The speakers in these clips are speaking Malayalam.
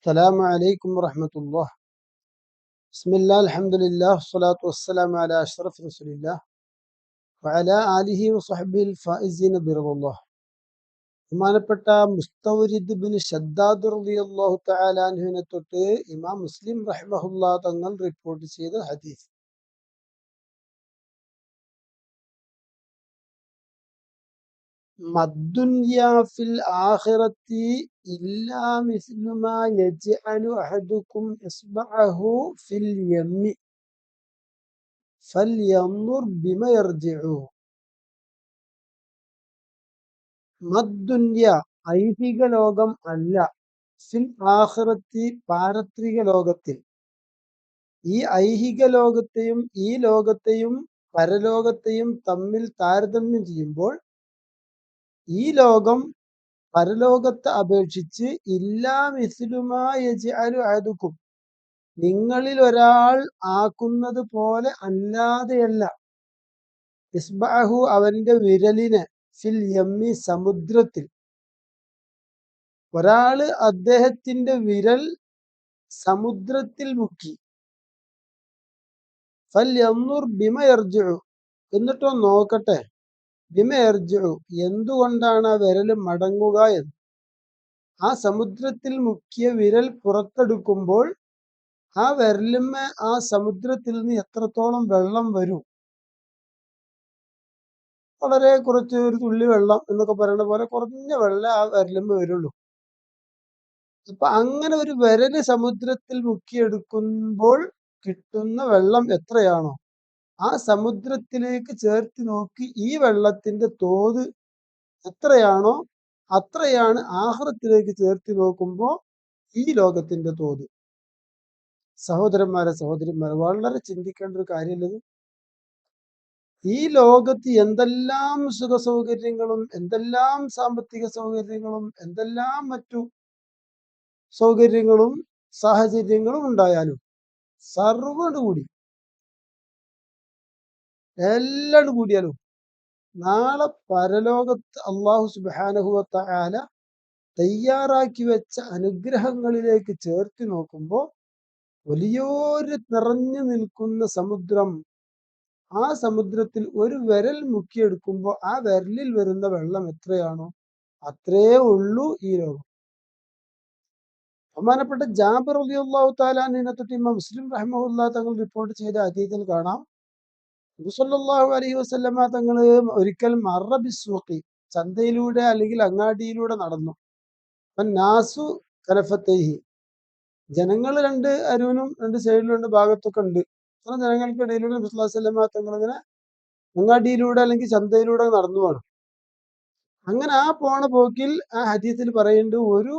السلام عليكم ورحمة الله. بسم الله الحمد لله والصلاة والسلام على أشرف رسول الله وعلى آله وصحبه الفائزين برضا الله. ബഹുമാനപ്പെട്ട മുസ്തവരിദ് ബിൻ ഷദ്ദാദ് റളിയല്ലാഹു തആല അൻഹുവിനെ തൊട്ട് ഇമാം മുസ്ലിം റഹിമഹുല്ലാഹ് തങ്ങൾ റിപ്പോർട്ട് ചെയ്ത ഹദീസ്. മദ്ദുനിയാ ഫിൽ ആഖിറത്തി ഇല്ലാ മിസ്ലു മാ യജ്അലു അഹദുക്കും ഇസ്ബഅഹു ഫിൽ യമ്മി ഫൽയൻദുർ ബിമ യർജിഉ. മദ്ദുന്യ ഐഹിക ലോകം അല്ല, ഫിൽ ആഖിറത്തി പാരത്രിക ലോകത്തിൽ. ഈ ഐഹിക ലോകത്തെയും ഈ ലോകത്തെയും പരലോകത്തെയും തമ്മിൽ താരതമ്യം ചെയ്യുമ്പോൾ ഈ ലോകം പരലോകത്തെ അപേക്ഷിച്ച് ഇല്ലാ മിസ്ലുമാ യജ്അലു അഹദുക്കും, നിങ്ങളിൽ ഒരാൾ ആക്കുന്നത് പോലെ അല്ലാതെയല്ല, ഇസ്ബഅഹു അവന്റെ വിരലിനെ, ഫിൽ യമ്മി സമുദ്രത്തിൽ. ഒരാള് അദ്ദേഹത്തിന്റെ വിരൽ സമുദ്രത്തിൽ മുക്കി, ഫൽയൻദുർ ബിമ യർജിഉ, എന്നിട്ടോ നോക്കട്ടെ, ബിമ യർജിഉ എന്തുകൊണ്ടാണ് ആ വിരൽ മടങ്ങുക എന്ന്. ആ സമുദ്രത്തിൽ മുക്കിയ വിരൽ പുറത്തെടുക്കുമ്പോൾ ആ വിരലിന്മ ആ സമുദ്രത്തിൽ നിന്ന് എത്രത്തോളം വെള്ളം വരും. വളരെ കുറച്ച്, ഒരു തുള്ളി വെള്ളം എന്നൊക്കെ പറയുന്ന പോലെ കുറഞ്ഞ വെള്ളം ആ വിരലിന്മ വരുള്ളൂ. അപ്പൊ അങ്ങനെ ഒരു വിരല് സമുദ്രത്തിൽ മുക്കിയെടുക്കുമ്പോൾ കിട്ടുന്ന വെള്ളം എത്രയാണോ, ആ സമുദ്രത്തിലേക്ക് ചേർത്ത് നോക്കി ഈ വെള്ളത്തിന്റെ തോത് എത്രയാണോ അത്രയാണ് ആഖിറത്തിലേക്ക് ചേർത്ത് നോക്കുമ്പോൾ ഈ ലോകത്തിന്റെ തോത്. സഹോദരന്മാരെ സഹോദരിമാരെ, വളരെ ചിന്തിക്കേണ്ട ഒരു കാര്യമുള്ളത്, ഈ ലോകത്ത് എന്തെല്ലാം സുഖ സൗകര്യങ്ങളും എന്തെല്ലാം സാമ്പത്തിക സൗകര്യങ്ങളും എന്തെല്ലാം മറ്റു സൗകര്യങ്ങളും സാഹചര്യങ്ങളും ഉണ്ടായാലും സർവ്വോട് കൂടി എല്ലാം കൂടിയാലും നാളെ പരലോകത്ത് അള്ളാഹു സുബ്ഹാനഹു വ തആല തയ്യാറാക്കി വെച്ച അനുഗ്രഹങ്ങളിലേക്ക് ചേർത്ത് നോക്കുമ്പോൾ വലിയൊരു നിറഞ്ഞു നിൽക്കുന്ന സമുദ്രം, ആ സമുദ്രത്തിൽ ഒരു വിരൽ മുക്കിയെടുക്കുമ്പോൾ ആ വിരലിൽ വരുന്ന വെള്ളം എത്രയാണോ അത്രേ ഉള്ളൂ ഈ ലോകം. ബഹുമാനപ്പെട്ട ജാബിർ റളിയല്ലാഹു തആല അൻഹുവിനെ തൊട്ട് ഇമാം മുസ്ലിം റഹിമഹുല്ലാഹ് തങ്ങൾ റിപ്പോർട്ട് ചെയ്ത ഹദീസിൽ കാണാം, നബി സല്ലല്ലാഹു അലൈഹി വസല്ലമ തങ്ങൾ ഒരിക്കൽ മർറ ബിസ്സൂഖി, ചന്തയിലൂടെ അല്ലെങ്കിൽ അങ്ങാടിയിലൂടെ നടന്നു. നാസു കനഫത്തൈഹി, ജനങ്ങൾ രണ്ട് അരുവിനും രണ്ട് സൈഡിലും രണ്ട് ഭാഗത്തൊക്കെ ഉണ്ട്. അത്ര ജനങ്ങൾക്കിടയിലൂടെ നബി സല്ലല്ലാഹു അലൈഹി വസല്ലമ തങ്ങൾ ഇങ്ങനെ അങ്ങാടിയിലൂടെ അല്ലെങ്കിൽ ചന്തയിലൂടെ നടന്നു പോകണം. അങ്ങനെ ആ പോണ പോക്കിൽ ആ ഹദീസിൽ പറയുന്നുണ്ട്, ഒരു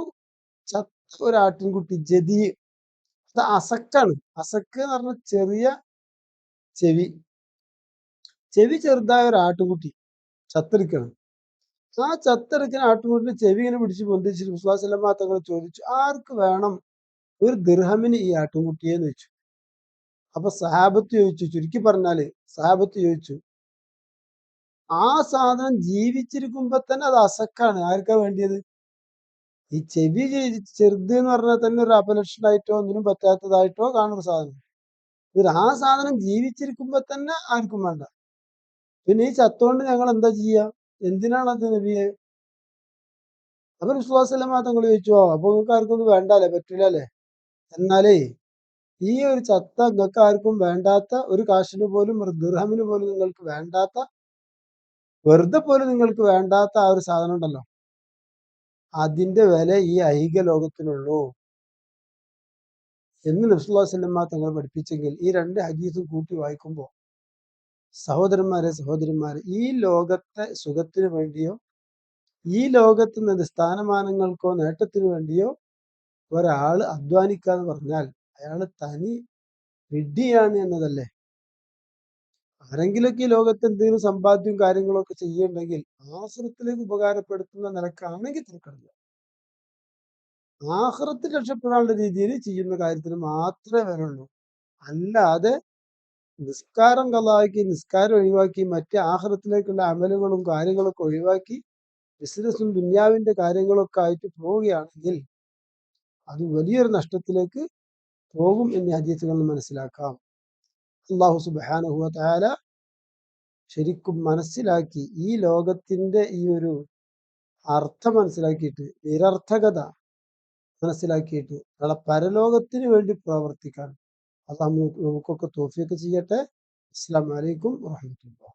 ചത്ത ഒരു ആട്ടിൻകുട്ടി, ജദി, അത് അസക്കാണ്. അസക്ക് എന്ന് പറഞ്ഞ ചെറിയ ചെവി, ചെവി ചെറുതായ ഒരു ആട്ടുകുട്ടി ചത്തെടുക്കണം. ആ ചത്തെടുക്കുന്ന ആട്ടുകുട്ടിന്റെ ചെവി ഇങ്ങനെ പിടിച്ച് പൊന്തിച്ചിട്ട് നബി സല്ലല്ലാഹു അലൈഹി വസല്ലമ തങ്ങൾ ചോദിച്ചു, ആർക്ക് വേണം ഒരു ദിർഹമിന് ഈ ആട്ടുകുട്ടിയെ എന്ന് വെച്ചു. അപ്പൊ സഹാബത്ത് ചോദിച്ചു, ചുരുക്കി പറഞ്ഞാല് സഹാബത്ത് ചോദിച്ചു, ആ സാധനം ജീവിച്ചിരിക്കുമ്പോ തന്നെ അത് അസക്കാണ്, ആർക്കാ വേണ്ടിയത്? ഈ ചെവി ചെറുത് എന്ന് പറഞ്ഞാൽ തന്നെ ഒരു അപലക്ഷണമായിട്ടോ ഒന്നിനും പറ്റാത്തതായിട്ടോ കാണുന്ന സാധനം. ഇത് ആ സാധനം ജീവിച്ചിരിക്കുമ്പോ തന്നെ ആർക്കും വേണ്ട, പിന്നെ ഈ ചത്തോണ്ട് ഞങ്ങൾ എന്താ ചെയ്യാ, എന്തിനാണ് അത് നബിയെ? അപ്പൊ വിശ്വാസമല്ല തങ്ങൾ ചോദിച്ചോ, അപ്പൊ നിങ്ങൾക്ക് ആർക്കും ഒന്നും വേണ്ടല്ലേ, പറ്റൂല അല്ലേ? എന്നാലേ ഈ ഒരു ചത്ത നിങ്ങൾക്ക് ആർക്കും വേണ്ടാത്ത, ഒരു കാശിന് പോലും ഒരു ദിർഹമിന് പോലും നിങ്ങൾക്ക് വേണ്ടാത്ത, വെറുതെ പോലും നിങ്ങൾക്ക് വേണ്ടാത്ത ആ ഒരു സാധനം ഉണ്ടല്ലോ, അതിന്റെ വില ഈ ഐഹിക ലോകത്തിനുള്ളൂ എന്ന് നബി സല്ലല്ലാഹു അലൈഹി വസല്ലമ തങ്ങൾ പഠിപ്പിച്ചെങ്കിൽ ഈ രണ്ട് ഹദീസും കൂട്ടി വായിക്കുമ്പോൾ സഹോദരന്മാരെ സഹോദരിമാരെ, ഈ ലോകത്തെ സുഖത്തിന് വേണ്ടിയോ ഈ ലോകത്ത് നിന്ന് സ്ഥാനമാനങ്ങൾക്കോ നേട്ടത്തിന് വേണ്ടിയോ ഒരാൾ അധ്വാനിക്കാന്ന് പറഞ്ഞാൽ അയാൾ തനി വിഡ്ഢിയാണ് എന്നതല്ലേ. ആരെങ്കിലൊക്കെ ഈ ലോകത്ത് എന്തെങ്കിലും സമ്പാദ്യവും കാര്യങ്ങളൊക്കെ ചെയ്യുന്നുണ്ടെങ്കിൽ ആഖിറത്തിലേക്ക് ഉപകാരപ്പെടുത്തുന്ന നിലക്കാണെങ്കിൽ തിരക്കടില്ല. ആഖിറത്തിൽ രക്ഷപ്പെടാനുള്ള രീതിയിൽ ചെയ്യുന്ന കാര്യത്തിന് മാത്രമേ വരുള്ളൂ. അല്ലാതെ നിസ്കാരം കളാക്കി, നിസ്കാരം ഒഴിവാക്കി, മറ്റ് ആഖിറത്തിലേക്കുള്ള അമലുകളും കാര്യങ്ങളൊക്കെ ഒഴിവാക്കി ബിസിനസ്സും ദുന്യാവിന്റെ കാര്യങ്ങളൊക്കെ ആയിട്ട് പോവുകയാണെങ്കിൽ അത് വലിയൊരു നഷ്ടത്തിലേക്ക് പോകും എന്ന് ഹദീസുകളിൽ മനസ്സിലാക്കാം. അല്ലാഹു സുബ്ഹാനഹു വ തആല ശരിക്കും മനസ്സിലാക്കി ഈ ലോകത്തിന്റെ ഈ ഒരു അർത്ഥം മനസ്സിലാക്കിയിട്ട്, നിരർത്ഥകത മനസ്സിലാക്കിയിട്ട് നാളെ പരലോകത്തിന് വേണ്ടി പ്രവർത്തിക്കാൻ അള്ളാഹു നമുക്കൊക്കെ തൗഫീഖ് ചെയ്യട്ടെ. അസ്സലാമു അലൈക്കും വറഹ്മത്തുള്ളാഹി.